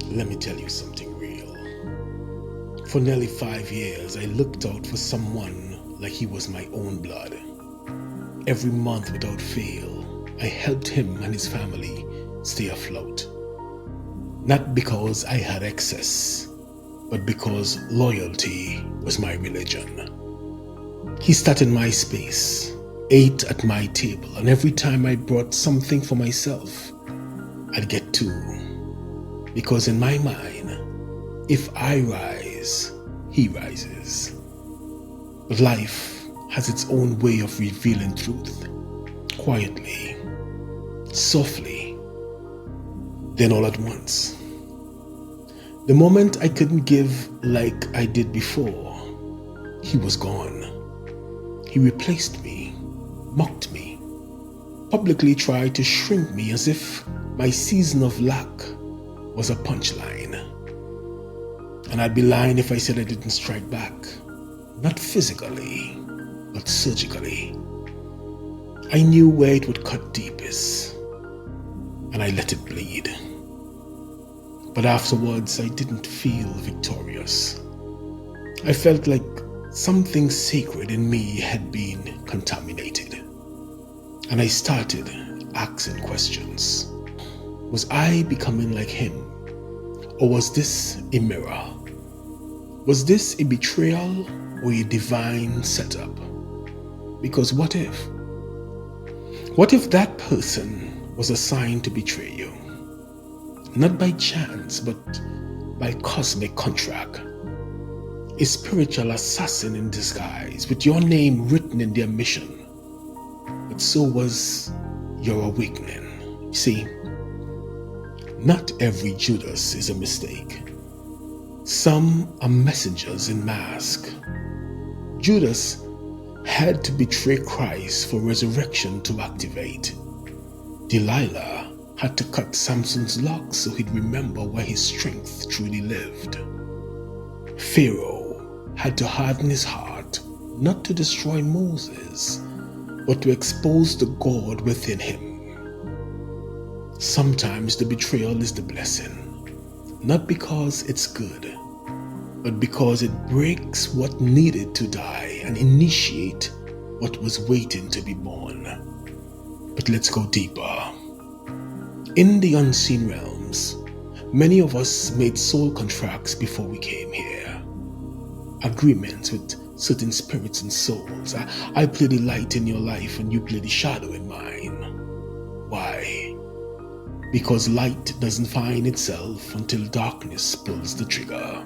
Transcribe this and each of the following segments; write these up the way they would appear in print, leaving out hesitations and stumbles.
Let me tell you something real. For nearly 5 years, I looked out for someone like he was my own blood. Every month without fail, I helped him and his family stay afloat. Not because I had excess, but because loyalty was my religion. He sat in my space, ate at my table, and every time I brought something for myself, I'd get two. Because in my mind, if I rise, he rises. But life has its own way of revealing truth, quietly, softly, then all at once. The moment I couldn't give like I did before, he was gone. He replaced me, mocked me, publicly tried to shrink me as if my season of lack was a punchline. And I'd be lying if I said I didn't strike back. Not physically, but surgically. I knew where it would cut deepest, and I let it bleed. But afterwards, I didn't feel victorious. I felt like something sacred in me had been contaminated. And I started asking questions. Was I becoming like him? Or was this a mirror? Was this a betrayal or a divine setup? Because what if? What if that person was assigned to betray you? Not by chance, but by cosmic contract. A spiritual assassin in disguise, with your name written in their mission. But so was your awakening. See, not every Judas is a mistake. Some are messengers in mask. Judas had to betray Christ for resurrection to activate. Delilah had to cut Samson's locks so he'd remember where his strength truly lived. Pharaoh had to harden his heart, not to destroy Moses, but to expose the God within him. Sometimes the betrayal is the blessing, not because it's good, but because it breaks what needed to die and initiate what was waiting to be born. But let's go deeper. In the unseen realms, many of us made soul contracts before we came here. Agreements with certain spirits and souls. I play the light in your life and you play the shadow in mine. Why? Because light doesn't find itself until darkness pulls the trigger.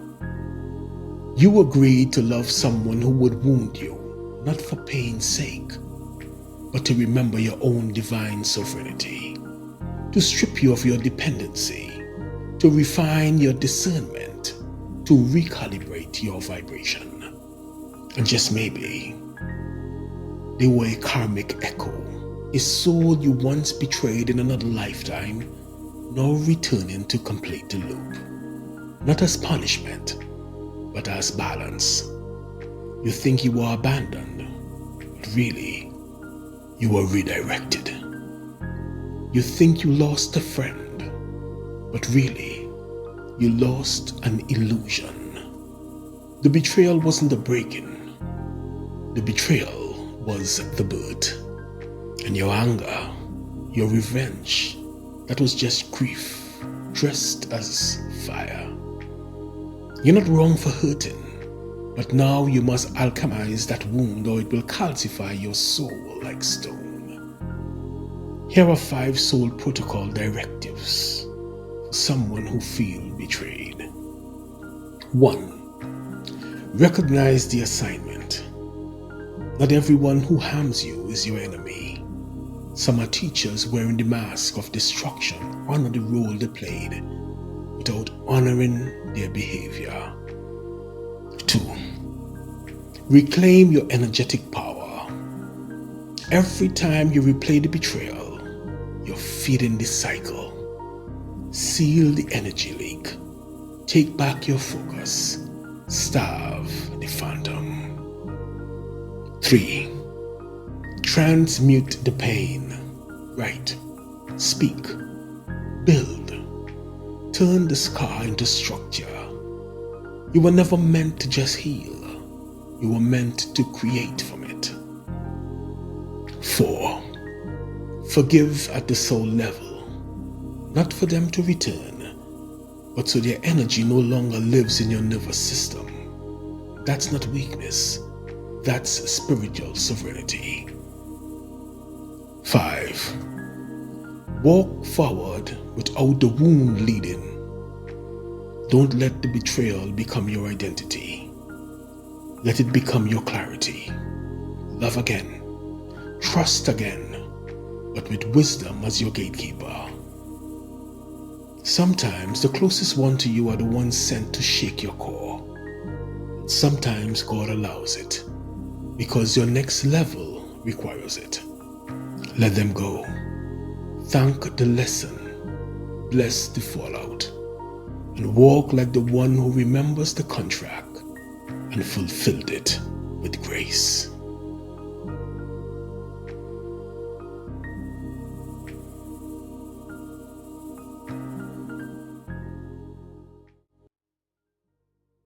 You agreed to love someone who would wound you, not for pain's sake, but to remember your own divine sovereignty, to strip you of your dependency, to refine your discernment, to recalibrate your vibration. And just maybe, they were a karmic echo, a soul you once betrayed in another lifetime, now returning to complete the loop. Not as punishment, but as balance. You think you were abandoned, but really, you were redirected. You think you lost a friend, but really, you lost an illusion. The betrayal wasn't the breaking. The betrayal was the birth. And your anger, your revenge, that was just grief dressed as fire. You're not wrong for hurting, but now you must alchemize that wound or it will calcify your soul like stone. Here are 5 soul protocol directives for someone who feels betrayed. 1. Recognize the assignment. Not everyone who harms you is your enemy. Some are teachers wearing the mask of destruction, honor the role they played without honoring their behavior. 2. Reclaim your energetic power. Every time you replay the betrayal, you're feeding the cycle. Seal the energy leak. Take back your focus. Starve the phantom. 3. Transmute the pain. Write, speak, build. Turn the scar into structure. You were never meant to just heal. You were meant to create from it. 4. Forgive at the soul level, not for them to return, but so their energy no longer lives in your nervous system. That's not weakness, that's spiritual sovereignty. 5. Walk forward without the wound leading. Don't let the betrayal become your identity. Let it become your clarity. Love again. Trust again, but with wisdom as your gatekeeper. Sometimes the closest one to you are the ones sent to shake your core. Sometimes God allows it, because your next level requires it. Let them go. Thank the lesson, bless the fallout, and walk like the one who remembers the contract and fulfilled it with grace.